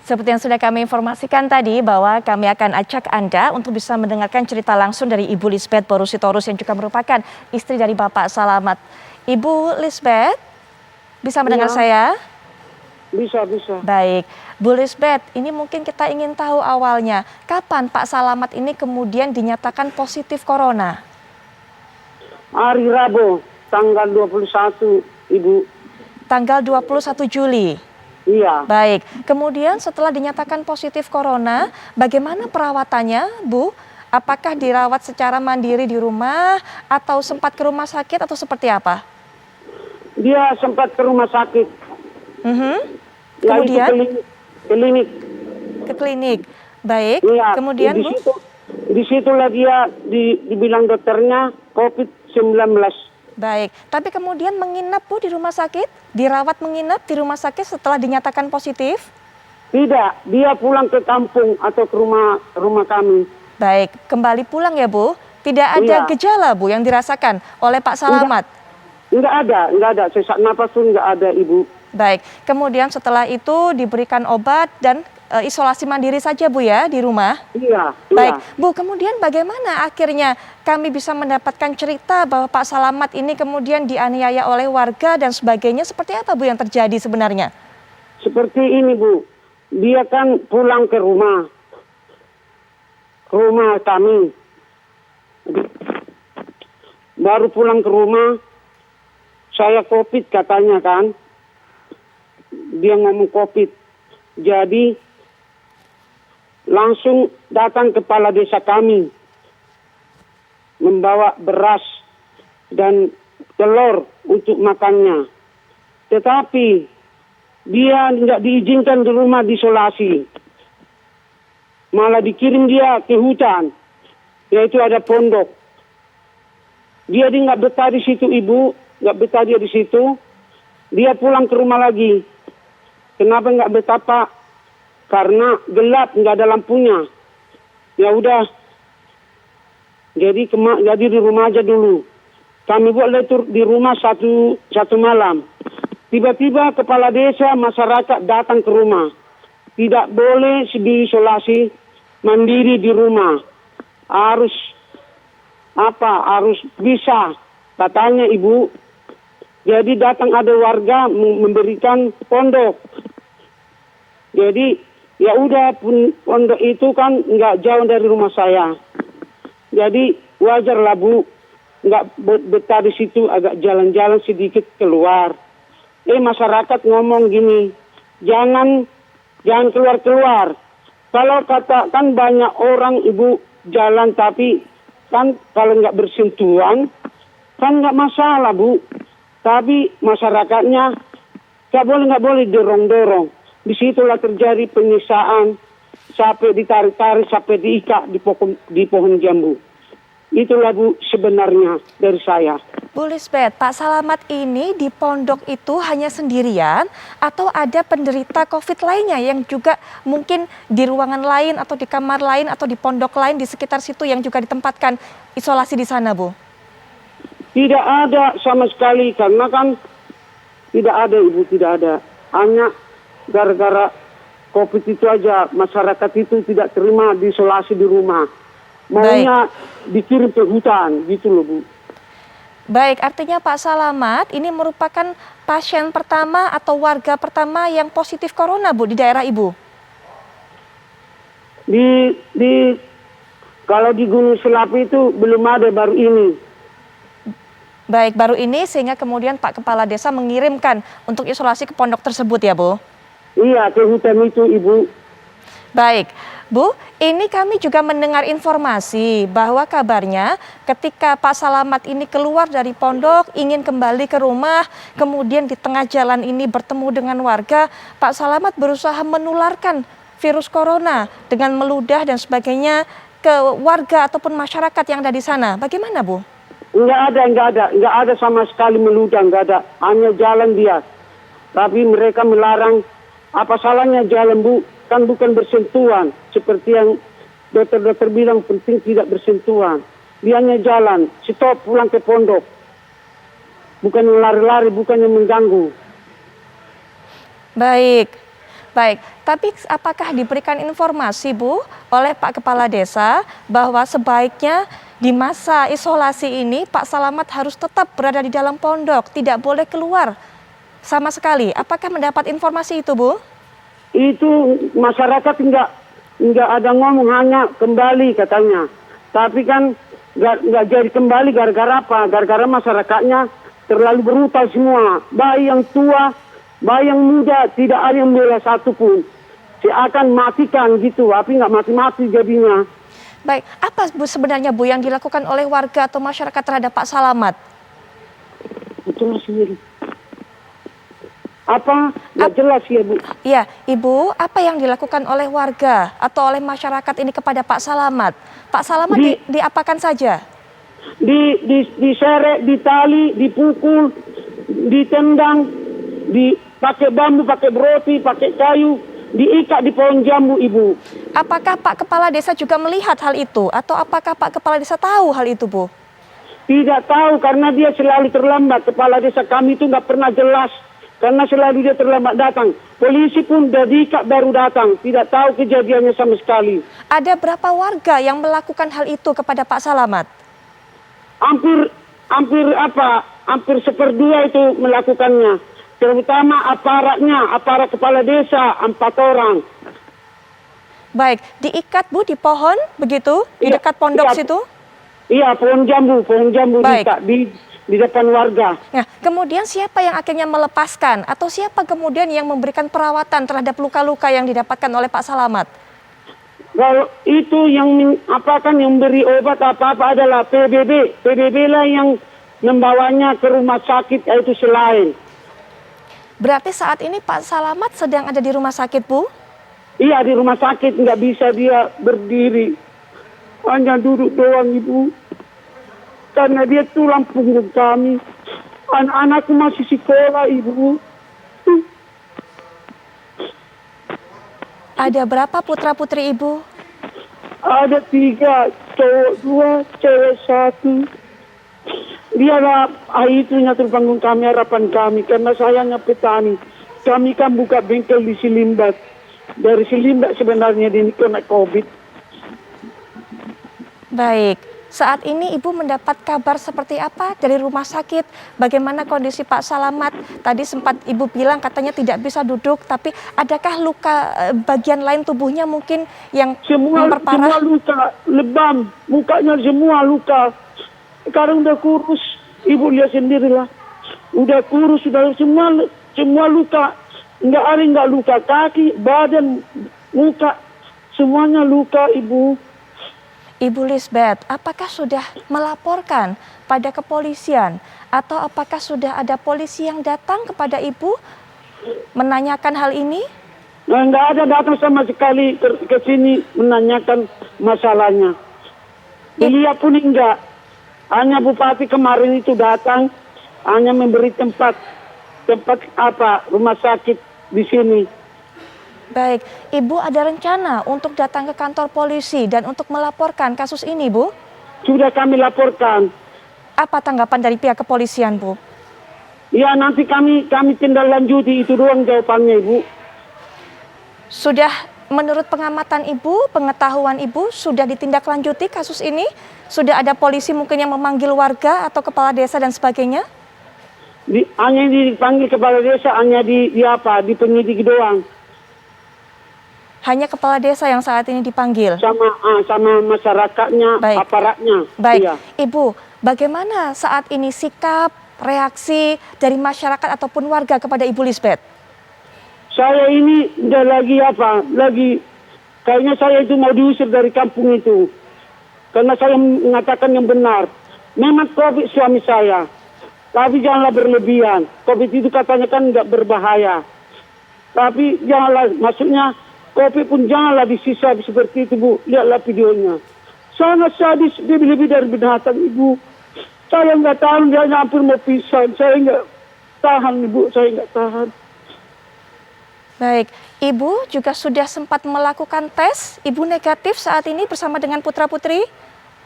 Seperti yang sudah kami informasikan tadi bahwa kami akan ajak Anda untuk bisa mendengarkan cerita langsung dari Ibu Lisbeth Borusitorus yang juga merupakan istri dari Bapak Salamat. Ibu Lisbeth, bisa mendengar saya? Bisa. Baik, Bu Lisbeth, ini mungkin kita ingin tahu awalnya, kapan Pak Salamat ini kemudian dinyatakan positif corona? Hari Rabu, tanggal 21, Ibu. Tanggal 21 Juli? Iya. Baik, kemudian setelah dinyatakan positif corona, bagaimana perawatannya, Bu? Apakah dirawat secara mandiri di rumah atau sempat ke rumah sakit atau seperti apa? Dia sempat ke rumah sakit. Kemudian? Klinik. Ke klinik. Baik, Iya, kemudian Bu? Di situlah dia dibilang dokternya COVID-19. Baik, tapi kemudian menginap Bu di rumah sakit? Dirawat menginap di rumah sakit setelah dinyatakan positif? Tidak, dia pulang ke kampung atau ke rumah kami. Baik, kembali pulang ya Bu? Tidak ada gejala Bu yang dirasakan oleh Pak Salamat? Enggak ada. Sesak napas pun enggak ada, Ibu. Baik, kemudian setelah itu diberikan obat dan isolasi mandiri saja Bu ya di rumah? Iya. Baik, Bu, kemudian bagaimana akhirnya kami bisa mendapatkan cerita bahwa Pak Salamat ini kemudian dianiaya oleh warga dan sebagainya? Seperti apa Bu yang terjadi sebenarnya? Seperti ini, Bu. Dia kan pulang ke rumah kami. Baru pulang ke rumah, saya COVID katanya kan. Dia ngomong COVID. Jadi langsung datang kepala desa kami membawa beras dan telur untuk makannya. Tetapi dia tidak diizinkan di rumah diisolasi. Malah dikirim dia ke hutan, yaitu ada pondok. Dia nggak betah di situ, Ibu, nggak betah dia di situ. Dia pulang ke rumah lagi. Kenapa nggak betah, Pak? Karena gelap, nggak ada lampunya. Ya udah, jadi di rumah aja dulu. Kami buat letur di rumah satu malam. Tiba-tiba kepala desa masyarakat datang ke rumah. Tidak boleh diisolasi mandiri di rumah. Harus bisa, katanya Ibu. Jadi datang ada warga memberikan pondok. Jadi ya udah, pondok itu kan nggak jauh dari rumah saya. Jadi wajarlah Bu, nggak betah di situ, agak jalan-jalan sedikit keluar. Masyarakat ngomong gini, jangan keluar-keluar. Kalau katakan banyak orang Ibu jalan, tapi kan kalau nggak bersentuhan kan nggak masalah Bu. Tapi masyarakatnya nggak boleh dorong-dorong. Disitulah terjadi penyiksaan sampai ditarik-tarik, sampai diikat di pohon jambu. Itulah Bu sebenarnya dari saya. Bu Lisbeth, Pak Salamat ini di pondok itu hanya sendirian atau ada penderita COVID lainnya yang juga mungkin di ruangan lain atau di kamar lain atau di pondok lain di sekitar situ yang juga ditempatkan isolasi di sana, Bu? Tidak ada sama sekali, karena kan tidak ada, Ibu, tidak ada. Hanya gara-gara COVID itu aja masyarakat itu tidak terima diisolasi di rumah. Maunya dikirim ke hutan, gitu loh, Bu. Baik, artinya Pak Salamat ini merupakan pasien pertama atau warga pertama yang positif corona, Bu, di daerah Ibu? Kalau di Gunung Selapi itu belum ada, baru ini. Baik, baru ini sehingga kemudian Pak Kepala Desa mengirimkan untuk isolasi ke pondok tersebut ya, Bu? Iya, ke hutan itu, Ibu. Baik, Bu, ini kami juga mendengar informasi bahwa kabarnya ketika Pak Salamat ini keluar dari pondok, ingin kembali ke rumah, kemudian di tengah jalan ini bertemu dengan warga, Pak Salamat berusaha menularkan virus corona dengan meludah dan sebagainya ke warga ataupun masyarakat yang ada di sana. Bagaimana, Bu? Enggak ada sama sekali meludah, enggak ada. Hanya jalan dia. Tapi mereka melarang. Apa salahnya jalan, Bu? Kan bukan bersentuhan. Seperti yang dokter-dokter bilang, penting tidak bersentuhan. Dia hanya jalan, stop, pulang ke pondok. Bukan lari-lari, bukannya mengganggu. Baik, Baik, tapi apakah diberikan informasi Bu oleh Pak Kepala Desa bahwa sebaiknya di masa isolasi ini Pak Salamat harus tetap berada di dalam pondok, tidak boleh keluar sama sekali? Apakah mendapat informasi itu Bu? Itu masyarakat enggak ada ngomong, hanya kembali katanya. Tapi kan enggak jadi kembali gara-gara apa? Gara-gara masyarakatnya terlalu brutal semua. Bayi yang tua, bayi yang muda, tidak ada yang bela satupun. Akan matikan gitu, tapi enggak mati-mati jadinya. Baik, apa Bu sebenarnya Bu yang dilakukan oleh warga atau masyarakat terhadap Pak Salamat? Itulah sendiri. Apa? Nggak jelas ya Bu. Iya, Ibu, apa yang dilakukan oleh warga atau oleh masyarakat ini kepada Pak Salamat? Pak Salamat diapakan saja? Diseret, ditali, dipukul, ditendang, dipakai bambu, pakai roti, pakai kayu, diikat di pohon jambu Ibu. Apakah Pak Kepala Desa juga melihat hal itu? Atau apakah Pak Kepala Desa tahu hal itu Bu? Tidak tahu karena dia selalu terlambat. Kepala desa kami itu nggak pernah jelas. Karena selalu dia terlambat datang. Polisi pun dari diikat baru datang. Tidak tahu kejadiannya sama sekali. Ada berapa warga yang melakukan hal itu kepada Pak Salamat? Hampir seperdua itu melakukannya. Terutama aparat kepala desa 4 orang. Baik, diikat Bu di pohon begitu? Di dekat pondok situ? Iya, pohon jambu diikat di depan warga. Nah, kemudian siapa yang akhirnya melepaskan atau siapa kemudian yang memberikan perawatan terhadap luka-luka yang didapatkan oleh Pak Salamat? Kalau itu yang beri obat apa-apa adalah PBB. PBB lah yang membawanya ke rumah sakit, yaitu selain. Berarti saat ini Pak Salamat sedang ada di rumah sakit Bu? Iya, di rumah sakit, nggak bisa dia berdiri. Hanya duduk doang Ibu. Karena dia tulang punggung kami. Anak-anakku masih sekolah Ibu. Ada berapa putra-putri Ibu? Ada 3, cowok 2, cewek 1. Dialah itunya tulang punggung kami, harapan kami. Karena sayangnya petani. Kami kan buka bengkel di Silimbat. Dari Silimbat sebenarnya ini kena COVID. Baik, saat ini Ibu mendapat kabar seperti apa dari rumah sakit? Bagaimana kondisi Pak Salamat? Tadi sempat Ibu bilang katanya tidak bisa duduk, tapi adakah luka bagian lain tubuhnya mungkin yang memperparah? Semua luka, lebam, mukanya semua luka. Sekarang udah kurus, Ibu lihat sendirilah. Udah kurus, sudah semua luka. Enggak luka kaki, badan, muka, semuanya luka Ibu. Ibu Lisbeth, apakah sudah melaporkan pada kepolisian atau apakah sudah ada polisi yang datang kepada Ibu menanyakan hal ini? Nah, nggak ada datang sama sekali ke sini menanyakan masalahnya. Dia pun enggak. Hanya Bupati kemarin itu datang, hanya memberi tempat rumah sakit di sini. Baik, Ibu ada rencana untuk datang ke kantor polisi dan untuk melaporkan kasus ini, Bu? Sudah kami laporkan. Apa tanggapan dari pihak kepolisian, Bu? Ya, nanti kami tindak lanjuti, itu doang jawabannya, Ibu. Sudah menurut pengamatan Ibu, pengetahuan Ibu, sudah ditindaklanjuti kasus ini? Sudah ada polisi mungkin yang memanggil warga atau kepala desa dan sebagainya? Hanya dipanggil kepala desa, hanya di penyidik doang. Hanya kepala desa yang saat ini dipanggil? Sama masyarakatnya, aparatnya. Baik, iya. Ibu, bagaimana saat ini sikap, reaksi dari masyarakat ataupun warga kepada Ibu Lisbeth? Saya ini udah kayaknya saya itu mau diusir dari kampung itu. Karena saya mengatakan yang benar. Memang COVID suami saya, tapi janganlah berlebihan. COVID itu katanya kan nggak berbahaya. Tapi janganlah, maksudnya COVID pun janganlah disisa seperti itu, Bu. Lihatlah videonya. Sangat sadis, dia lebih dari binatang, Ibu. Saya nggak tahan, dia hampir mau pisah. Saya nggak tahan, Ibu. Saya nggak tahan. Baik, Ibu juga sudah sempat melakukan tes. Ibu negatif saat ini bersama dengan putra-putri?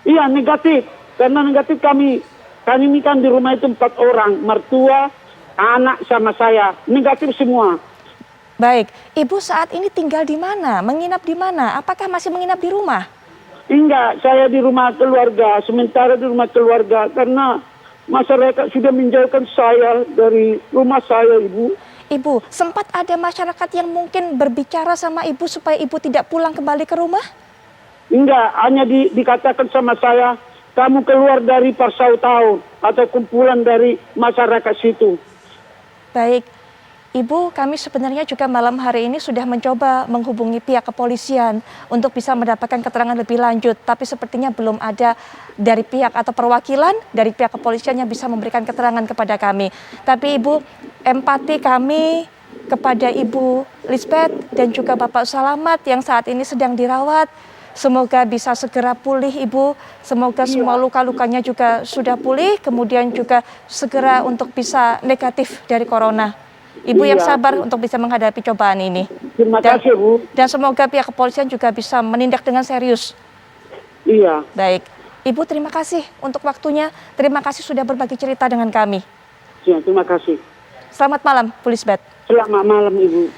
Iya, negatif. Karena negatif kami ini kan di rumah itu 4 orang. Mertua, anak sama saya. Negatif semua. Baik, Ibu saat ini tinggal di mana? Menginap di mana? Apakah masih menginap di rumah? Enggak, saya di rumah keluarga, sementara di rumah keluarga karena masyarakat sudah menjauhkan saya dari rumah saya, Ibu. Ibu, sempat ada masyarakat yang mungkin berbicara sama Ibu supaya Ibu tidak pulang kembali ke rumah? Enggak, hanya dikatakan sama saya, kamu keluar dari Parsau Tahun atau kumpulan dari masyarakat situ. Baik, Ibu, kami sebenarnya juga malam hari ini sudah mencoba menghubungi pihak kepolisian untuk bisa mendapatkan keterangan lebih lanjut, tapi sepertinya belum ada dari pihak atau perwakilan dari pihak kepolisian yang bisa memberikan keterangan kepada kami. Tapi Ibu, empati kami kepada Ibu Lisbeth dan juga Bapak Salamat yang saat ini sedang dirawat. Semoga bisa segera pulih Ibu, semoga semua luka-lukanya juga sudah pulih, kemudian juga segera untuk bisa negatif dari corona. Ibu yang sabar untuk bisa menghadapi cobaan ini. Terima kasih, Bu. Dan semoga pihak kepolisian juga bisa menindak dengan serius. Iya. Baik, Ibu terima kasih untuk waktunya, terima kasih sudah berbagi cerita dengan kami. Ya, terima kasih. Selamat malam, Bu Lisbeth. Selamat malam, Ibu.